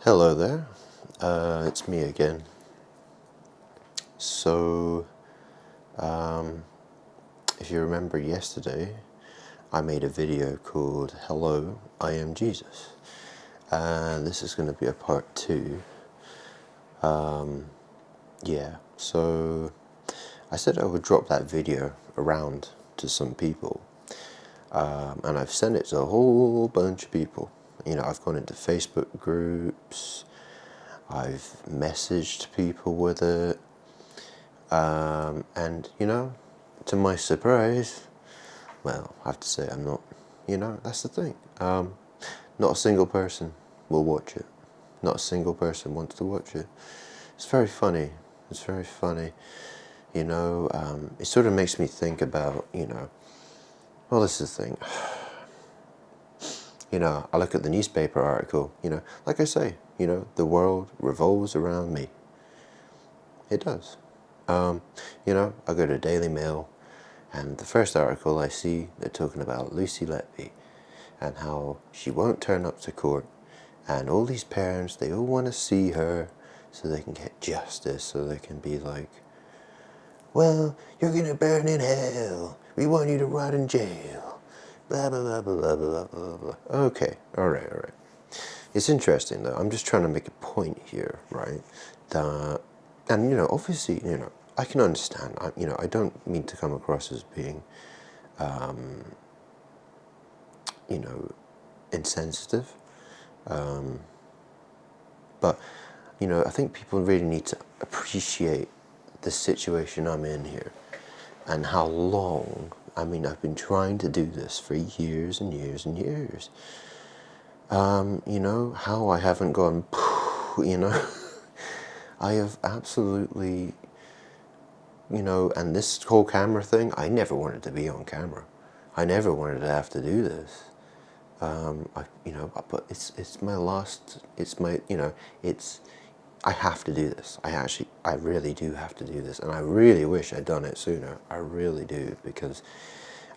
Hello there, it's me again. So, if you remember yesterday, I made a video called Hello, I Am Jesus. And this is going to be a part two. So I said I would drop that video around to some people. And I've sent it to a whole bunch of people. I've gone into Facebook groups, I've messaged people with it, and to my surprise, well, I have to say I'm not, that's the thing. Not a single person will watch it. Not a single person wants to watch it. It's very funny. It's very funny. It sort of makes me think about, well, this is the thing. I look at the newspaper article, like I say, the world revolves around me. It does. I go to Daily Mail, and the first article I see, they're talking about Lucy Letby and how she won't turn up to court, and all these parents, they all want to see her so they can get justice, so they can be like, well, you're going to burn in hell. We want you to rot in jail. Blah, blah, blah, blah, blah, blah, blah. Okay, all right. It's interesting, though. I'm just trying to make a point here, right? And, obviously, I can understand. I don't mean to come across as being, insensitive. But, I think people really need to appreciate the situation I'm in here and how long. I've been trying to do this for years and years and years. How I haven't gone, I have absolutely, and this whole camera thing, I never wanted to be on camera. I never wanted to have to do this. But it's my last, I have to do this. I really do have to do this. And I really wish I'd done it sooner. I really do, because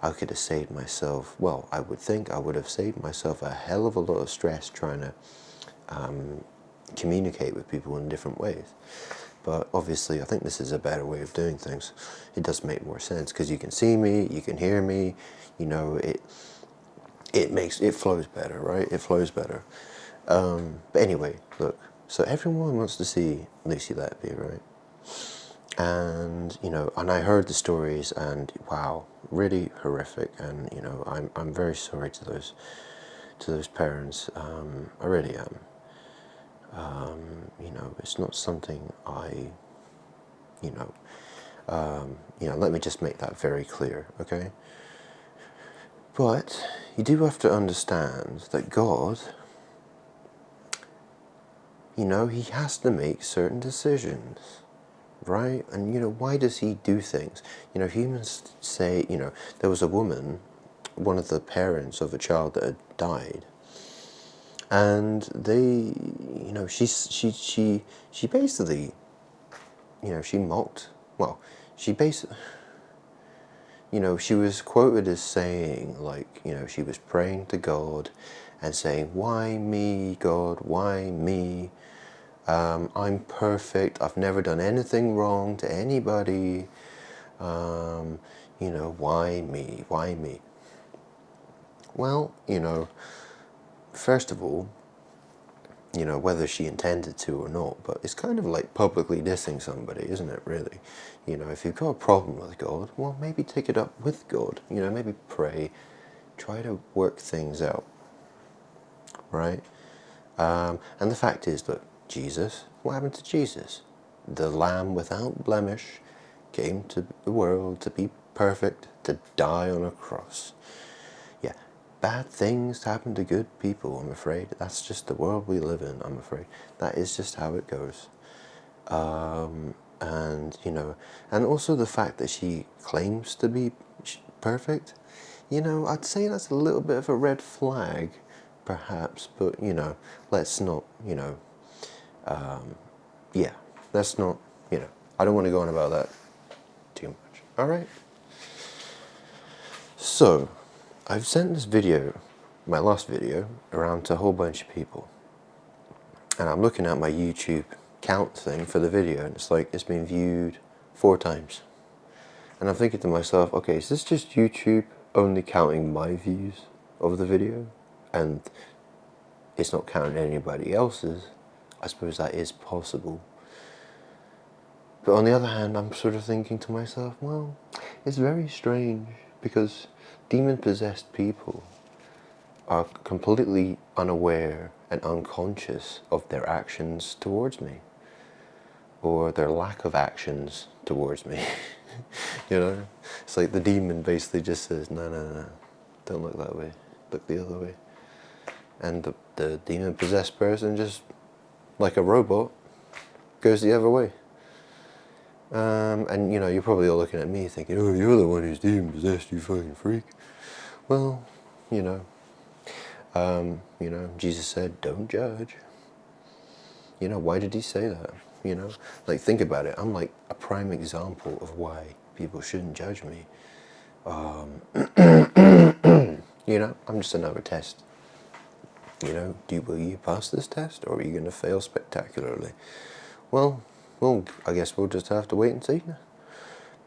I could have saved myself, well, I would think I would have saved myself a hell of a lot of stress trying to communicate with people in different ways. But obviously, I think this is a better way of doing things. It does make more sense, because you can see me, you can hear me, it flows better, right? It flows better. But anyway, look, so everyone wants to see Lucy Letby, right? And, and I heard the stories, and wow, really horrific. And, I'm very sorry to those parents. I really am. It's not something let me just make that very clear, okay? But you do have to understand that God, he has to make certain decisions, right? And, why does he do things? Humans say, there was a woman, one of the parents of a child that had died, and they, she basically, she mocked, well, she basically, she was quoted as saying, like, she was praying to God and saying, why me, God, why me? I'm perfect, I've never done anything wrong to anybody, why me, why me? Well, first of all, whether she intended to or not, but it's kind of like publicly dissing somebody, isn't it, really? If you've got a problem with God, well, maybe take it up with God, maybe pray, try to work things out, right? And the fact is that Jesus, what happened to Jesus? The Lamb without blemish came to the world to be perfect, to die on a cross. Yeah, bad things happen to good people, I'm afraid. That's just the world we live in, I'm afraid. That is just how it goes. And, and also the fact that she claims to be perfect, I'd say that's a little bit of a red flag, perhaps, but, let's not, yeah, let's not, I don't want to go on about that too much. All right? So, I've sent this video, my last video, around to a whole bunch of people. And I'm looking at my YouTube count thing for the video, and it's like it's been viewed 4 times. And I'm thinking to myself, okay, is this just YouTube only counting my views of the video, and it's not counting anybody else's? I suppose that is possible. But on the other hand, I'm sort of thinking to myself, well, it's very strange, because demon-possessed people are completely unaware and unconscious of their actions towards me, or their lack of actions towards me. You know, it's like the demon basically just says, no, no, no, don't look that way, look the other way. And the demon-possessed person just, like a robot, goes the other way. And you know, you're probably all looking at me thinking, oh, you're the one who's demon-possessed, you fucking freak. Well, you know, Jesus said, don't judge. You know, why did he say that? You know, like, think about it. I'm like a prime example of why people shouldn't judge me. You know, I'm just another test. You know, will you pass this test, or are you going to fail spectacularly? Well, I guess we'll just have to wait and see.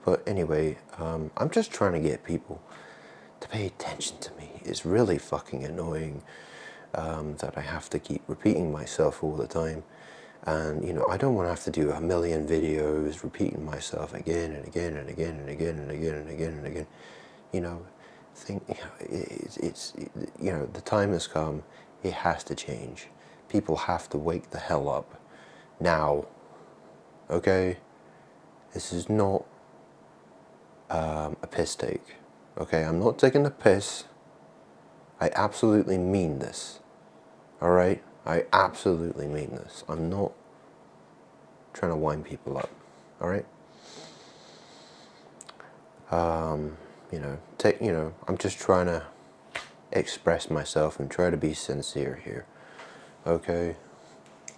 But anyway, I'm just trying to get people to pay attention to me. It's really fucking annoying that I have to keep repeating myself all the time. And, you know, I don't want to have to do a million videos repeating myself again and again and again and again and again and again and again. You know, you know, the time has come. It has to change. People have to wake the hell up now. Okay? This is not a piss take. Okay? I'm not taking a piss. I absolutely mean this. Alright? I absolutely mean this. I'm not trying to wind people up. Alright? You know, I'm just trying to express myself and try to be sincere here. Okay?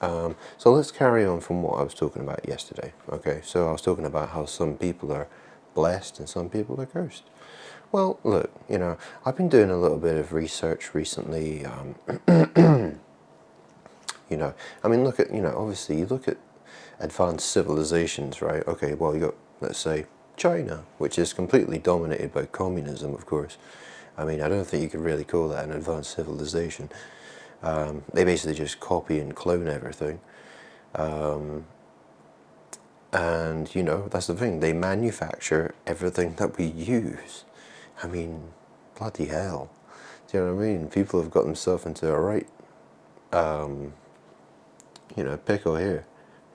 So let's carry on from what I was talking about yesterday. Okay? So I was talking about how some people are blessed and some people are cursed. Well, look, you know, I've been doing a little bit of research recently. You know, I mean, look at, you know, obviously you look at advanced civilizations, right? Okay, well, you got, let's say, China, which is completely dominated by communism, of course. I mean, I don't think you could really call that an advanced civilization. They basically just copy and clone everything. And, you know, that's the thing. They manufacture everything that we use. I mean, bloody hell. Do you know what I mean? People have got themselves into a right, you know, pickle here.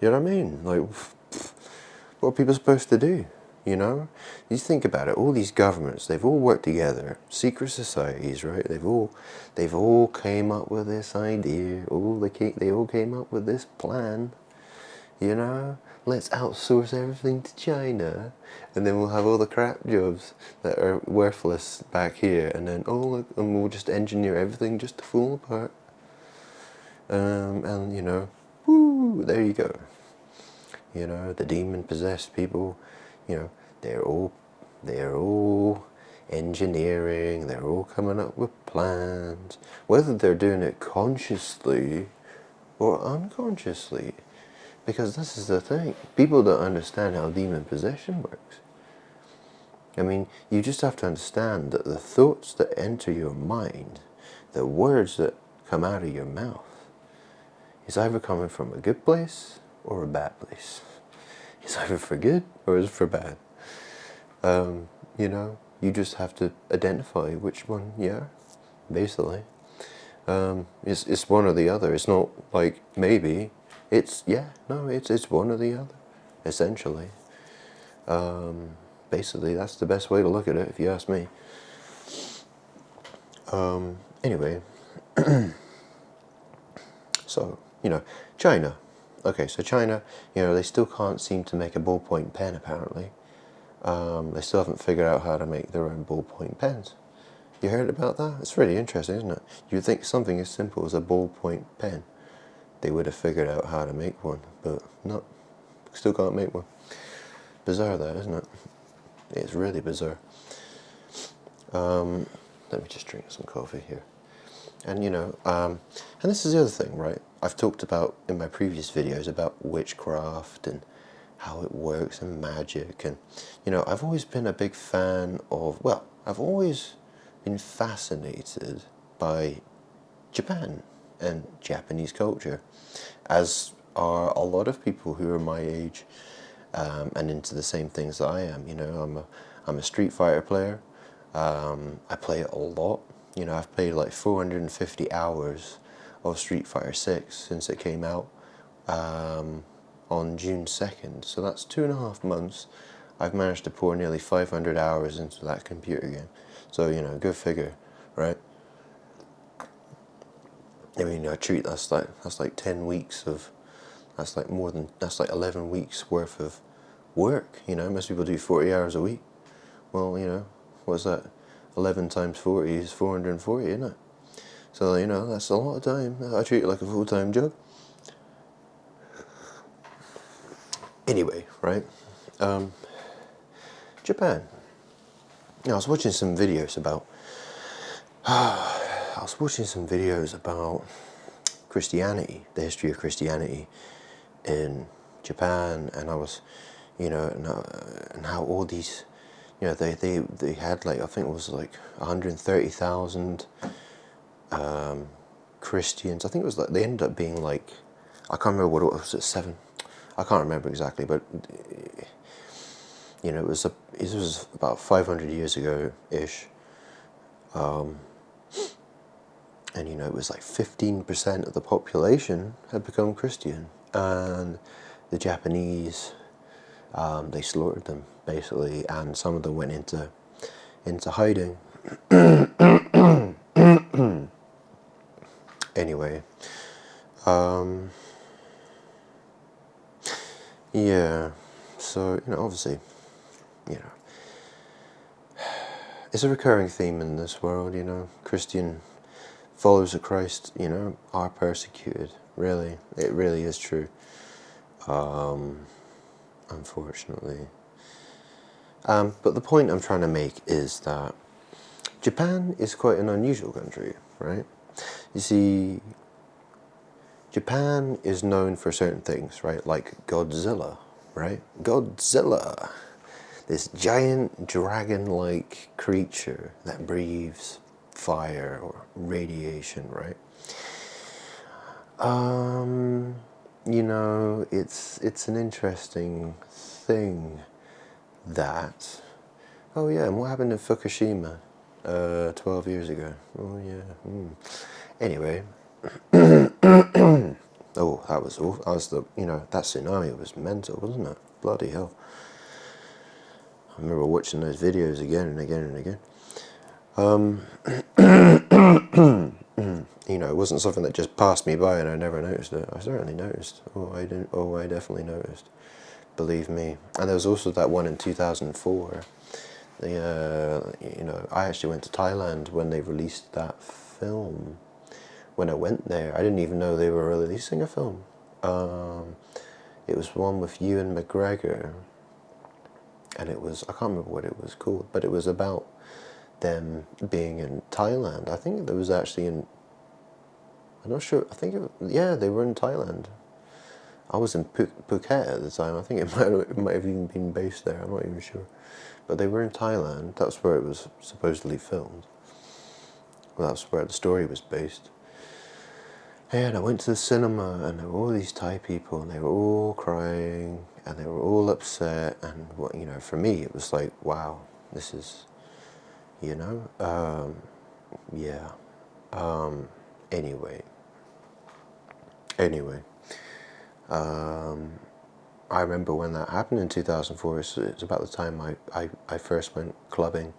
You know what I mean? Like, what are people supposed to do? You know? You think about it, all these governments, they've all worked together, secret societies, right? They've all came up with this idea, they all came up with this plan, you know? Let's outsource everything to China, and then we'll have all the crap jobs that are worthless back here, and then, oh look, and we'll just engineer everything just to fall apart. And, you know, woo, there you go. You know, the demon-possessed people, you know, they're all engineering, they're all coming up with plans, whether they're doing it consciously or unconsciously. Because this is the thing, people don't understand how demon possession works. I mean, you just have to understand that the thoughts that enter your mind, the words that come out of your mouth, is either coming from a good place or a bad place. It's either for good or it's for bad. You know, you just have to identify which one you are, basically. It's one or the other. It's not like maybe. It's one or the other, essentially. Basically, that's the best way to look at it, if you ask me. Anyway, so, you know, China. Okay, so China, you know, they still can't seem to make a ballpoint pen, apparently. They still haven't figured out how to make their own ballpoint pens. You heard about that? It's really interesting, isn't it? You'd think something as simple as a ballpoint pen, they would have figured out how to make one, but no, still can't make one. Bizarre that, isn't it? It's really bizarre. Let me just drink some coffee here. And and this is the other thing, right? I've talked about in my previous videos about witchcraft and how it works and magic, and I've always been a big fan of, well, I've always been fascinated by Japan and Japanese culture, as are a lot of people who are my age, and into the same things that I am. I'm a Street Fighter player. I play it a lot. I've played like 450 hours of Street Fighter 6 since it came out on June 2nd. So that's 2.5 months. I've managed to pour nearly 500 hours into that computer game. So, go figure, right? I mean, I treat that's like 10 weeks of, that's like 11 weeks worth of work. Most people do 40 hours a week. Well, what's that? 11 times 40 is 440, isn't it? So, that's a lot of time. I treat it like a full-time job. Anyway, right? Japan. I was watching some videos about Christianity, the history of Christianity in Japan, and I was, and how all these, they had like, I think it was like 130,000 Christians. I think it was like, they ended up being like, I can't remember what it was, 7. I can't remember exactly, but it was about 500 years ago ish. And it was like 15% of the population had become Christian, and the Japanese, they slaughtered them basically, and some of them went into hiding. Anyway, yeah. So obviously, it's a recurring theme in this world. Christian followers of Christ, are persecuted. Really, it really is true. Unfortunately. But the point I'm trying to make is that Japan is quite an unusual country, right? You see, Japan is known for certain things, right? Like Godzilla, right? Godzilla, this giant dragon-like creature that breathes fire or radiation, right? It's an interesting thing that. Oh yeah, and what happened in Fukushima 12 years ago? Oh yeah. Anyway. Oh, that was awful. That tsunami was mental, wasn't it? Bloody hell. I remember watching those videos again and again and again. It wasn't something that just passed me by and I never noticed it. I certainly noticed. I definitely noticed. Believe me. And there was also that one in 2004. I actually went to Thailand when they released that film. When I went there, I didn't even know they were releasing a film. It was one with Ewan McGregor, and I can't remember what it was called, but it was about them being in Thailand. I think there was actually I'm not sure, they were in Thailand. I was in Phuket at the time. I think it might have even been based there, I'm not even sure. But they were in Thailand, that's where it was supposedly filmed. Well, that's where the story was based. And I went to the cinema, and there were all these Thai people, and they were all crying, and they were all upset, and for me, it was like, wow, this is, yeah. Anyway, I remember when that happened in 2004. It's about the time I first went clubbing,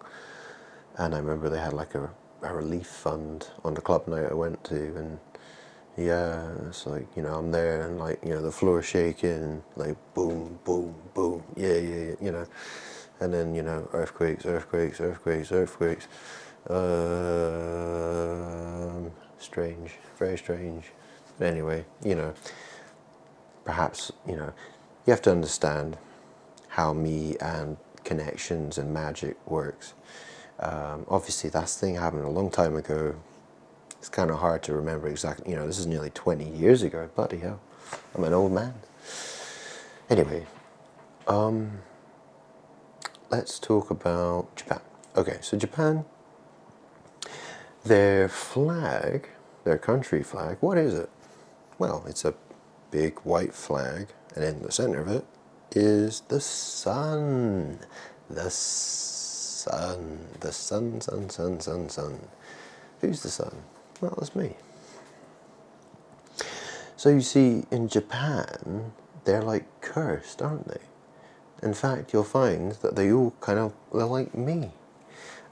and I remember they had like a relief fund on the club night I went to, and yeah, it's like, I'm there, and like, the floor shaking, like boom, boom, boom, yeah, and then, earthquakes, strange, very strange. But anyway, perhaps, you have to understand how me and connections and magic works. Obviously, that thing happened a long time ago. It's kind of hard to remember exactly. This is nearly 20 years ago. Bloody hell, I'm an old man. Anyway, let's talk about Japan. Okay, so Japan, their flag, their country flag, what is it? Well, it's a big white flag, and in the center of it is the sun. The sun. The sun, sun, sun, sun, sun. Who's the sun? Well, it's me. So you see, in Japan, they're like cursed, aren't they? In fact, you'll find that they're like me.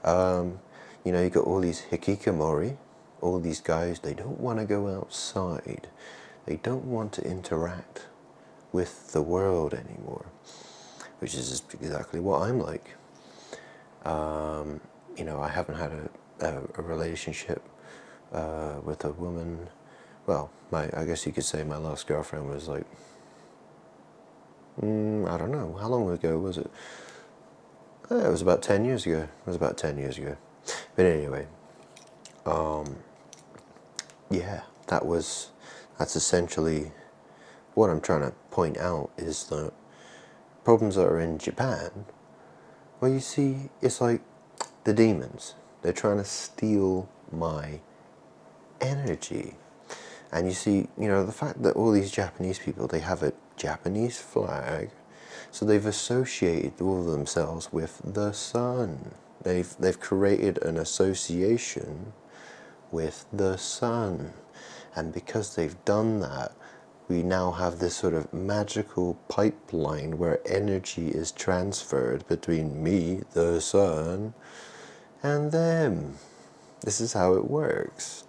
You got all these hikikomori, all these guys, they don't want to go outside. They don't want to interact with the world anymore, which is exactly what I'm like. I haven't had a relationship with a woman. Well, I guess you could say my last girlfriend was like, I don't know, how long ago was it? It was about 10 years ago. But anyway, yeah, that's essentially what I'm trying to point out, is the problems that are in Japan. Well, you see, it's like the demons. They're trying to steal my energy. And you see, the fact that all these Japanese people, they have a Japanese flag, so they've associated all of themselves with the sun. They've created an association with the sun. And because they've done that, we now have this sort of magical pipeline where energy is transferred between me, the sun, and them. This is how it works.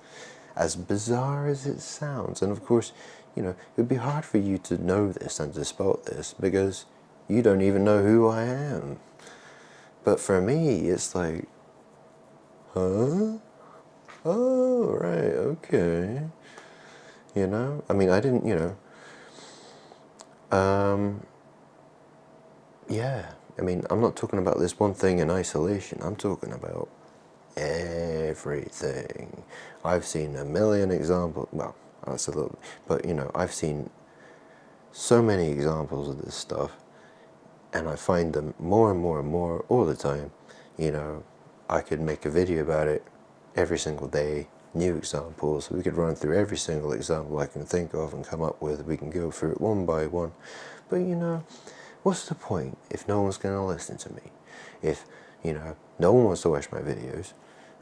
As bizarre as it sounds. And of course, it would be hard for you to know this and to spot this because you don't even know who I am. But for me, it's like, huh? Oh, right, okay. I didn't, yeah. I'm not talking about this one thing in isolation. I'm talking about everything. I've seen a million examples. Well, that's a little, but I've seen so many examples of this stuff, and I find them more and more and more all the time. I could make a video about it every single day, new examples. We could run through every single example I can think of and come up with. We can go through it one by one. But what's the point if no one's going to listen to me? If, no one wants to watch my videos,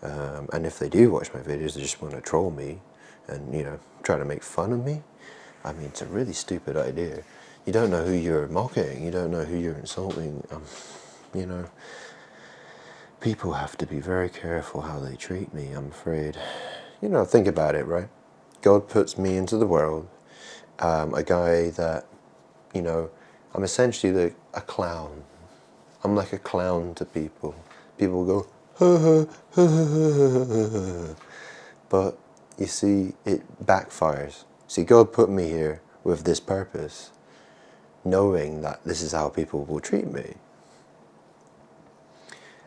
and if they do watch my videos, they just want to troll me and, try to make fun of me. It's a really stupid idea. You don't know who you're mocking. You don't know who you're insulting. People have to be very careful how they treat me, I'm afraid. Think about it, right? God puts me into the world. A guy that, I'm essentially a clown. I'm like a clown to people. People go, ha ha ha ha ha ha. But you see, it backfires. See, God put me here with this purpose, knowing that this is how people will treat me.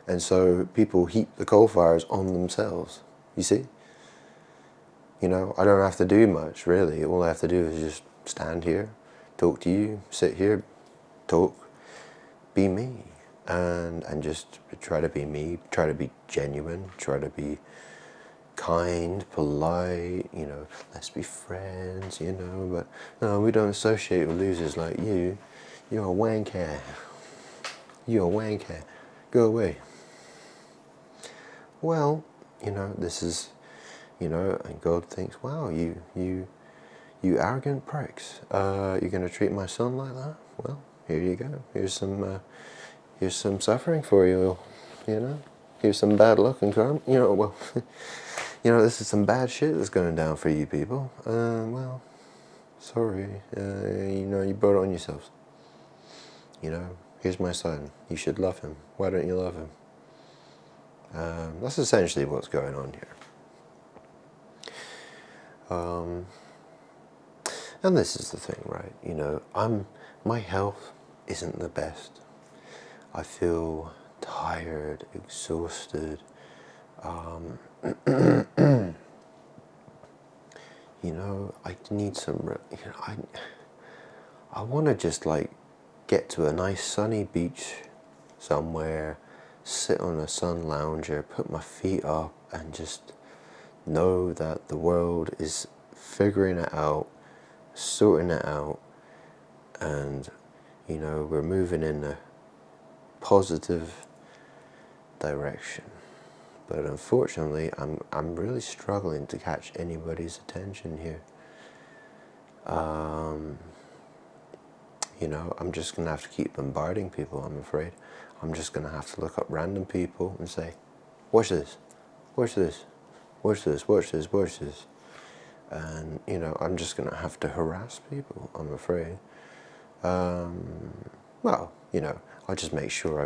And so people heap the coal fires on themselves, you see? I don't have to do much, really. All I have to do is just stand here, talk to you, sit here, talk, be me. And just try to be me, try to be genuine, try to be kind, polite, let's be friends, but no, we don't associate with losers like you. You're a wanker. You're a wanker. Go away. Well, this is, and God thinks, wow, you arrogant pricks. You're going to treat my son like that? Well, here you go. Here's some suffering for you, Here's some bad luck and karma. Well, this is some bad shit that's going down for you people. Well, sorry. You brought it on yourselves. Here's my son. You should love him. Why don't you love him? That's essentially what's going on here. And this is the thing, right? My health isn't the best. I feel tired, exhausted. you know, I need some, you know, I want to just like get to a nice sunny beach somewhere, sit on a sun lounger, put my feet up, and just know that the world is figuring it out, sorting it out, and you know, we're moving in a positive direction. But unfortunately, I'm really struggling to catch anybody's attention here. You know, I'm just gonna have to keep bombarding people, I'm afraid. I'm just gonna have to look up random people and say, watch this, watch this, watch this, watch this, watch this. And, you know, I'm just gonna have to harass people, I'm afraid. Well, you know, I'll just make sure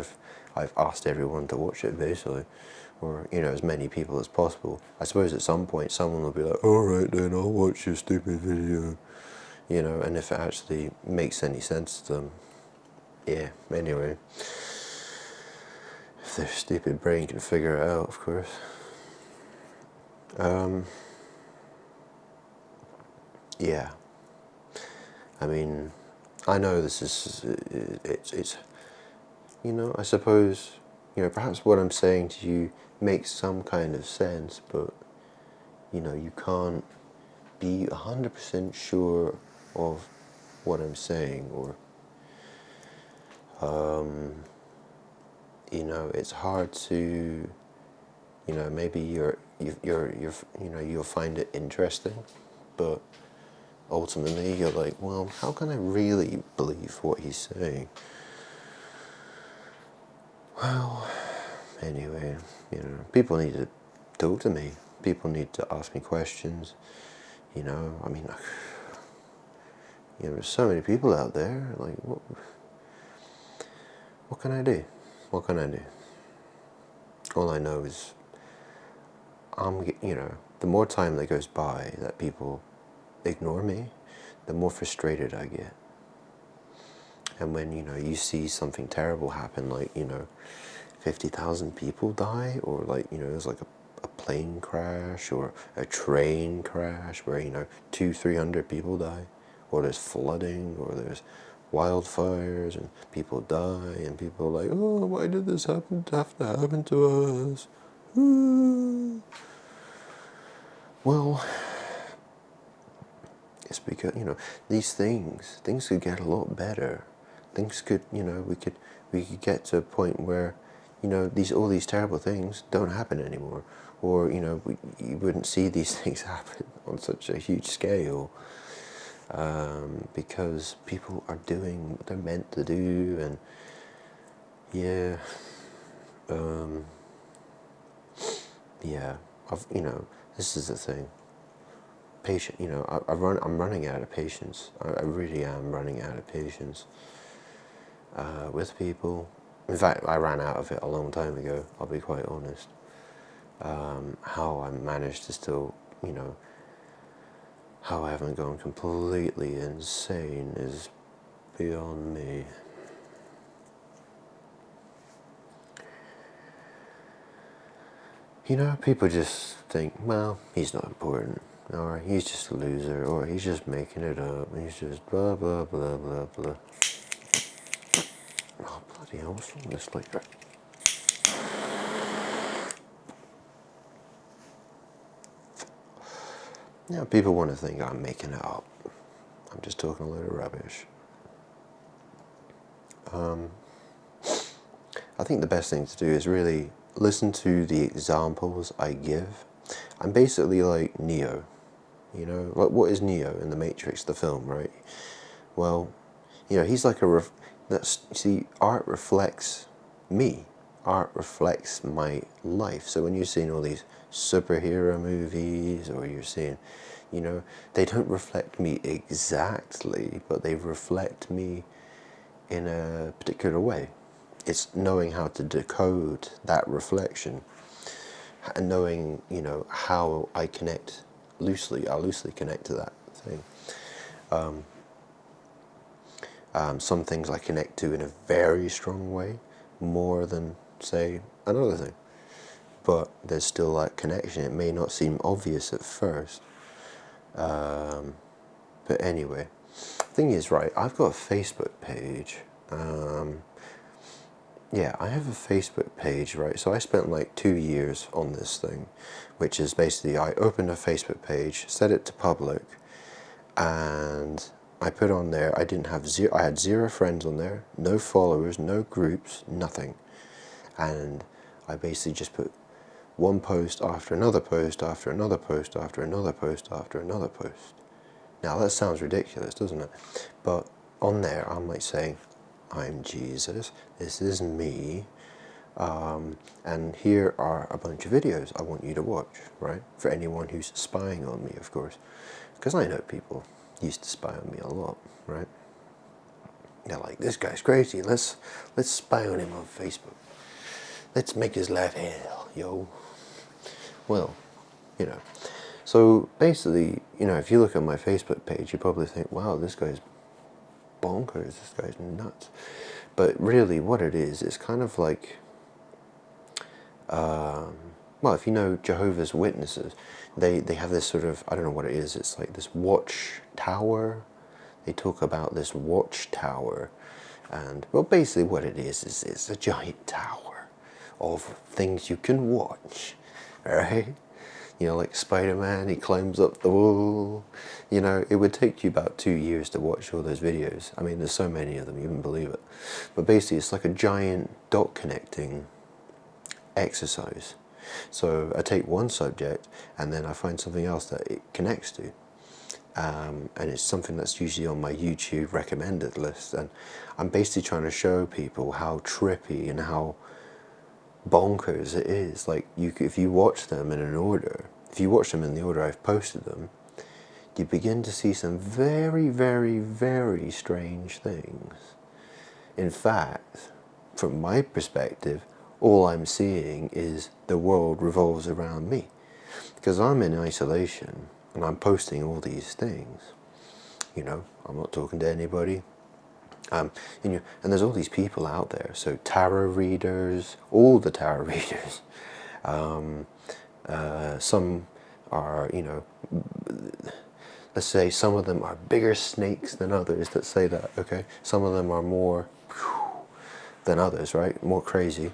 I've asked everyone to watch it, basically. Or, you know, as many people as possible. I suppose at some point someone will be like, alright then, I'll watch your stupid video. You know, and if it actually makes any sense to them, yeah, anyway. If their stupid brain can figure it out, of course. Yeah. I mean, I know this is, it's, you know, I suppose, you know, perhaps what I'm saying to you makes some kind of sense, but, you know, you can't be 100% sure of what I'm saying, or, you know, it's hard to, you know, maybe you know, you'll find it interesting, but ultimately you're like, well, how can I really believe what he's saying? Well, anyway, you know, people need to talk to me. People need to ask me questions. You know, I mean, you know, there's so many people out there. Like, what can I do? What can I do? All I know is, you know, the more time that goes by that people ignore me, the more frustrated I get. And when, you know, you see something terrible happen, like, you know, 50,000 people die, or like, you know, there's like a plane crash or a train crash where, you know, 200-300 people die, or there's flooding, or there's wildfires and people die, and people are like, oh, why did this have to happen to us? Well, it's because, you know, these things could get a lot better. Things could, you know, we could get to a point where, you know, all these terrible things don't happen anymore, or, you know, you wouldn't see these things happen on such a huge scale, because people are doing what they're meant to do. And yeah, yeah, you know, this is the thing. You know, I'm running out of patience. I really am running out of patience with people. In fact, I ran out of it a long time ago, I'll be quite honest. How I managed to still, you know, how I haven't gone completely insane is beyond me. You know, people just think, well, he's not important, or he's just a loser, or he's just making it up, and he's just blah, blah, blah, blah, blah. Oh, bloody hell, what's wrong with this lighter? Yeah, people want to think I'm making it up. I'm just talking a load of rubbish. I think the best thing to do is really listen to the examples I give. I'm basically like Neo, you know, like what is Neo in the Matrix, the film, right? Well, you know, he's like see, art reflects me. Art reflects my life. So when you're seeing all these superhero movies, or you're seeing, you know, they don't reflect me exactly, but they reflect me in a particular way. It's knowing how to decode that reflection, and knowing, you know, how I loosely connect to that thing. Some things I connect to in a very strong way, more than, say, another thing. But there's still that connection. It may not seem obvious at first, But anyway, thing is, right, I've got a Facebook page. Yeah, I have a Facebook page, right? So I spent like 2 years on this thing, which is basically I opened a Facebook page, set it to public, and I put on there, I had 0 friends on there, no followers, no groups, nothing. And I basically just put one post after another post after another post after another post after another post. Now that sounds ridiculous, doesn't it? But on there, I'm like saying, I'm Jesus, this is me, and here are a bunch of videos I want you to watch, right? For anyone who's spying on me, of course. Because I know people used to spy on me a lot, right? They're like, this guy's crazy, let's spy on him on Facebook. Let's make his life hell, yo. Well, you know. So basically, if you look at my Facebook page, you probably think, wow, this guy's bonkers, this guy's nuts. But really what it is, it's kind of like, well, if you know Jehovah's Witnesses, they have this sort of, I don't know what it is, it's like this watchtower. They talk about this watchtower, and, well, basically what it is it's a giant tower of things you can watch, right? Like Spider-Man, he climbs up the wall. It would take you about 2 years to watch all those videos. I mean, there's so many of them, you wouldn't believe it. But basically, it's like a giant dot connecting exercise. So I take one subject, and then I find something else that it connects to. And it's something that's usually on my YouTube recommended list. And I'm basically trying to show people how trippy and how bonkers it is. Like, if you watch them in an order, if you watch them in the order I've posted them, you begin to see some very, very, very strange things. In fact, from my perspective, all I'm seeing is the world revolves around me. Because I'm in isolation and I'm posting all these things. I'm not talking to anybody. And there's all these people out there. So tarot readers, all the tarot readers. Some are, let's say some of them are bigger snakes than others. Let's say that, okay? Some of them are more than others, right? More crazy.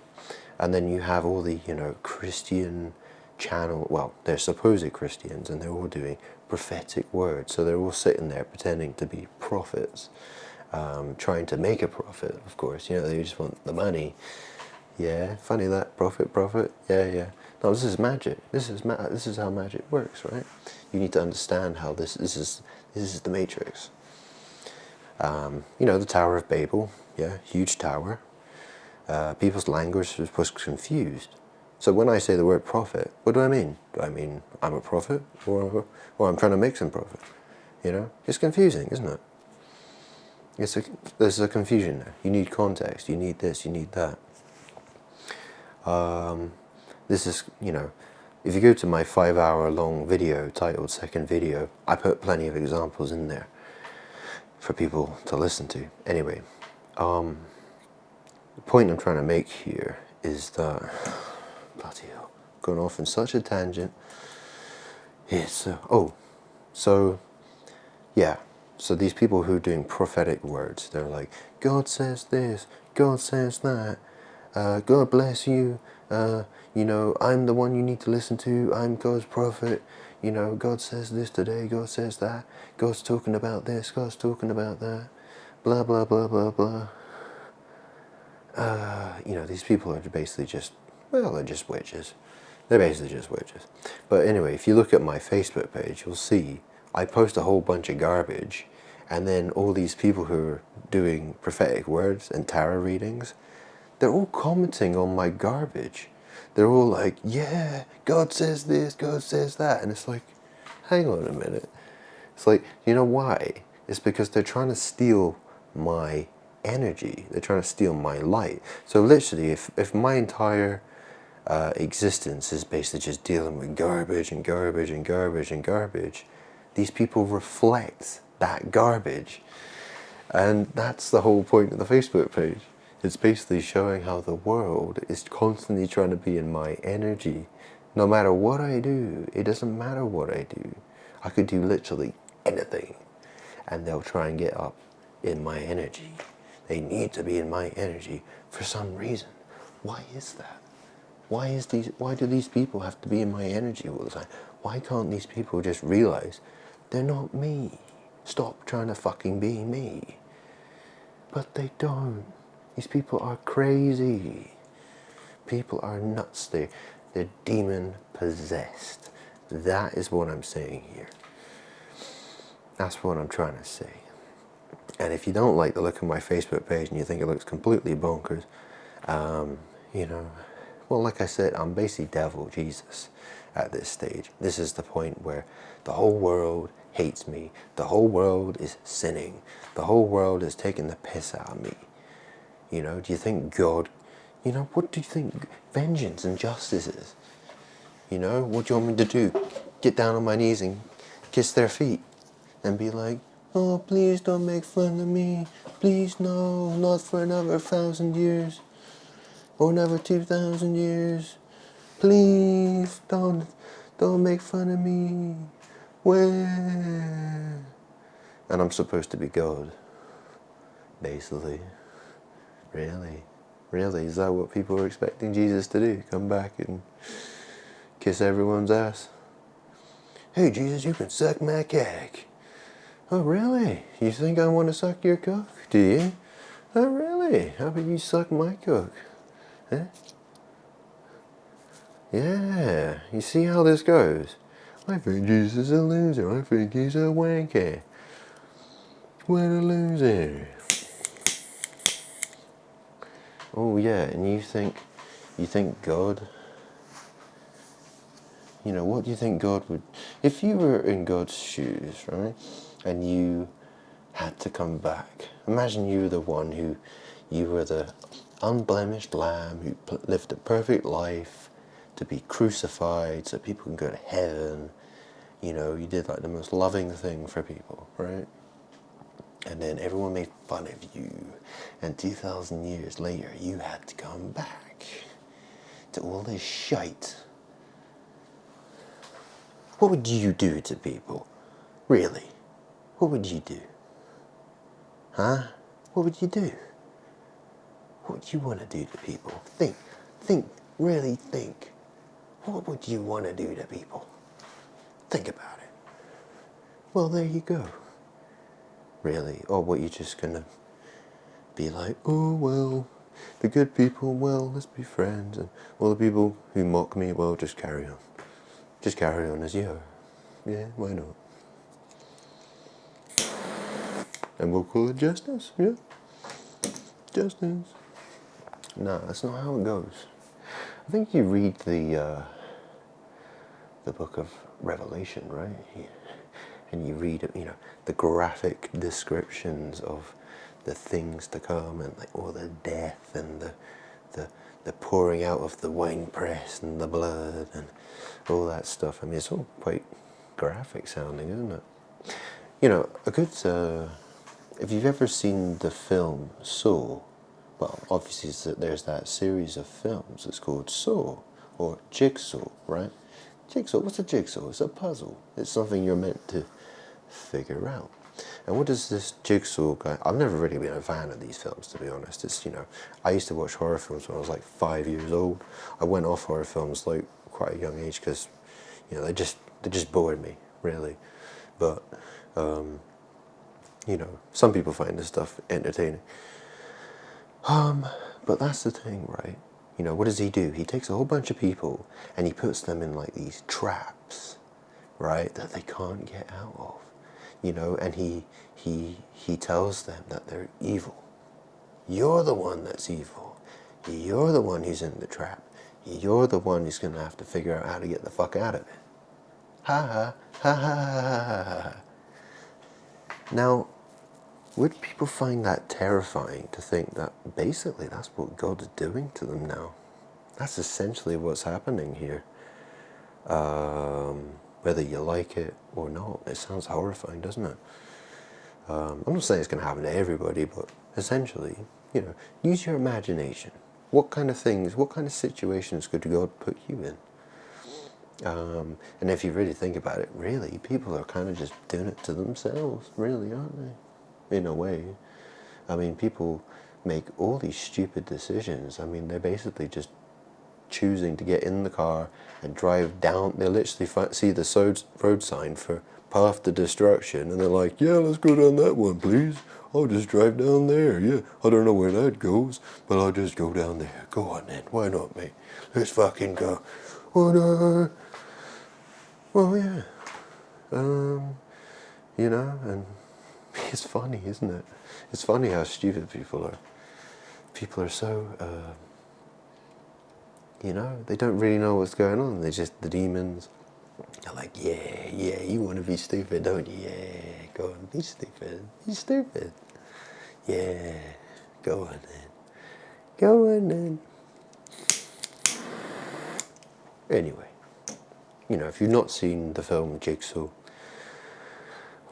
And then you have all the, Christian channel, well, they're supposed Christians, and they're all doing prophetic words. So they're all sitting there pretending to be prophets. Trying to make a profit, of course. They just want the money. Yeah, funny that, profit. Yeah. No, this is magic. This is how magic works, right? You need to understand how this is the Matrix. The Tower of Babel. Yeah, huge tower. People's language was confused. So when I say the word profit, what do I mean? Do I mean I'm a prophet, or I'm trying to make some profit? It's confusing, isn't it? There's a confusion there. You need context. You need this. You need that. This is, if you go to my 5-hour-long video titled Second Video, I put plenty of examples in there for people to listen to. Anyway, the point I'm trying to make here is that, bloody hell, going off in such a tangent. It's, yeah. So these people who are doing prophetic words, they're like, God says this, God says that, God bless you, I'm the one you need to listen to, I'm God's prophet, God says this today, God says that, God's talking about this, God's talking about that, blah, blah, blah, blah, blah. These people are basically they're just witches. They're basically just witches. But anyway, if you look at my Facebook page, you'll see I post a whole bunch of garbage, and then all these people who are doing prophetic words and tarot readings, they're all commenting on my garbage. They're all like, yeah, God says this, God says that. And it's like, hang on a minute. It's like, you know why? It's because they're trying to steal my energy. They're trying to steal my light. So literally, if my entire existence is basically just dealing with garbage and garbage and garbage and garbage, these people reflect that garbage. And that's the whole point of the Facebook page. It's basically showing how the world is constantly trying to be in my energy. No matter what I do, it doesn't matter what I do. I could do literally anything, and they'll try and get up in my energy. They need to be in my energy for some reason. Why is that? Why do these people have to be in my energy all the time? Why can't these people just realize they're not me? Stop trying to fucking be me. But they don't. These people are crazy. People are nuts. They're demon possessed. That is what I'm saying here. That's what I'm trying to say. And if you don't like the look of my Facebook page and you think it looks completely bonkers, you know, well, like I said, I'm basically devil Jesus at this stage. This is the point where the whole world hates me. The whole world is sinning. The whole world is taking the piss out of me. You know, do you think God, you know, what do you think vengeance and justice is? You know, what do you want me to do? Get down on my knees and kiss their feet and be like, oh, please don't make fun of me. Please, no, not for another 1,000 years. Or another 2,000 years. Please don't make fun of me. Where? And I'm supposed to be God, basically. Really? Really? Is that what people are expecting Jesus to do? Come back and kiss everyone's ass? Hey, Jesus, you can suck my cock. Oh, really? You think I want to suck your cock? Do you? Oh, really? How about you suck my cock? Huh? Yeah, you see how this goes? I think Jesus is a loser. I think he's a wanker. What a loser. Oh yeah, and you think God, you know, what do you think God would, if you were in God's shoes, right, and you had to come back, imagine you were the one who, you were the unblemished lamb who lived a perfect life to be crucified so people can go to heaven, you know, you did like the most loving thing for people, right? And then everyone made fun of you, and 2,000 years later you had to come back to all this shite. What would you do to people? Really? What would you do? Huh? What would you do? What would you want to do to people? Think, really think. What would you want to do to people? Think about it. Well, there you go. Really? Or what, you just gonna be like, oh, well, the good people, well, let's be friends. And all the people who mock me, well, just carry on. Just carry on as you are. Yeah, why not? And we'll call it justice, yeah? Justice. No, that's not how it goes. I think you read the book of Revelation, right? And you read, you know, the graphic descriptions of the things to come, and like all the death and the pouring out of the wine press and the blood and all that stuff. I mean, it's all quite graphic sounding, isn't it? You know, a good, if you've ever seen the film Saw, well, obviously there's that series of films. It's called Saw, or Jigsaw, right? Jigsaw, what's a jigsaw? It's a puzzle. It's something you're meant to figure out. And what does this jigsaw guy, I've never really been a fan of these films, to be honest. It's, you know, I used to watch horror films when I was like 5 years old. I went off horror films like quite a young age because, you know, they just bored me, really. But, you know, some people find this stuff entertaining. But that's the thing, right? You know, what does he do? He takes a whole bunch of people and he puts them in like these traps, right, that they can't get out of. You know, and he tells them that they're evil. You're the one that's evil. You're the one who's in the trap. You're the one who's going to have to figure out how to get the fuck out of it. Ha ha ha ha ha ha ha. Now, would people find that terrifying to think that basically that's what God is doing to them now? That's essentially what's happening here. Whether you like it or not, it sounds horrifying, doesn't it? I'm not saying it's going to happen to everybody, but essentially, you know, use your imagination. What kind of things, what kind of situations could God put you in? And if you really think about it, really, people are kind of just doing it to themselves, really, aren't they? In a way. I mean, people make all these stupid decisions. I mean, they're basically just choosing to get in the car and drive down. They literally see the road sign for path to destruction, and they're like, yeah, let's go down that one, please. I'll just drive down there. Yeah, I don't know where that goes, but I'll just go down there. Go on then. Why not, mate? Let's fucking go. Well, yeah. You know, and it's funny, isn't it? It's funny how stupid people are. People are so, you know, they don't really know what's going on. They're just the demons. They're like, yeah, yeah, you want to be stupid, don't you? Yeah, go on, be stupid. Be stupid. Yeah, go on then. Go on then. Anyway, you know, if you've not seen the film Jigsaw,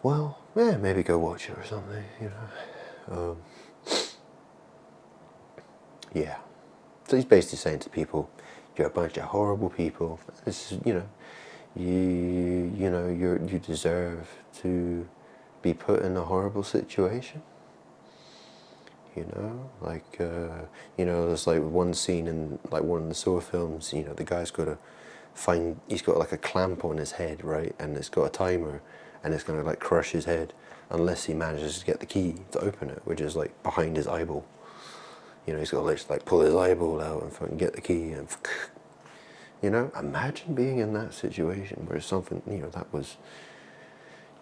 well, yeah, maybe go watch it or something, you know. Yeah. So he's basically saying to people, you're a bunch of horrible people. This is, you know, you deserve to be put in a horrible situation. You know, like, you know, there's like one scene in like one of the Saw films, you know, the guy's got to he's got like a clamp on his head, right? And it's got a timer and it's going to like crush his head unless he manages to get the key to open it, which is like behind his eyeball. You know, he's got to like pull his eyeball out and fucking get the key and, you know, imagine being in that situation where something, you know, that was,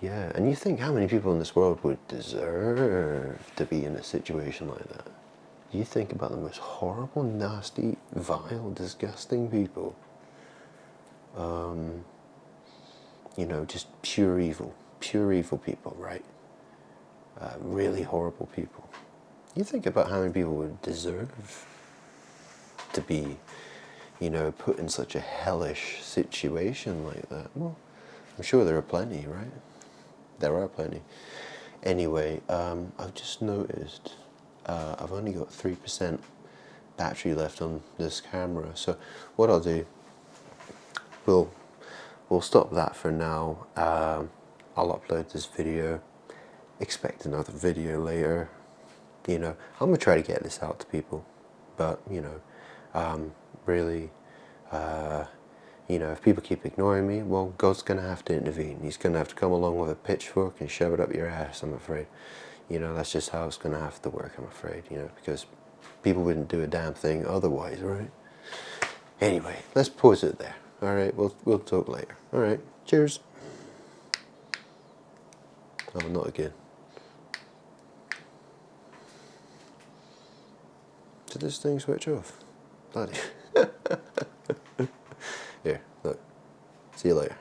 yeah. And you think how many people in this world would deserve to be in a situation like that? You think about the most horrible, nasty, vile, disgusting people. You know, just pure evil people, right? Really horrible people. You think about how many people would deserve to be, you know, put in such a hellish situation like that. Well, I'm sure there are plenty, right? There are plenty. Anyway, I've just noticed I've only got 3% battery left on this camera. So what I'll do, we'll stop that for now. I'll upload this video. Expect another video later. You know, I'm gonna try to get this out to people, but you know, really, you know, if people keep ignoring me, well, God's gonna have to intervene. He's gonna have to come along with a pitchfork and shove it up your ass, I'm afraid. You know, that's just how it's gonna have to work, I'm afraid, you know, because people wouldn't do a damn thing otherwise, right? Anyway, let's pause it there. All right, we'll talk later. All right, cheers. Oh, not again. Did this thing switch off? Bloody. Here, look. See you later.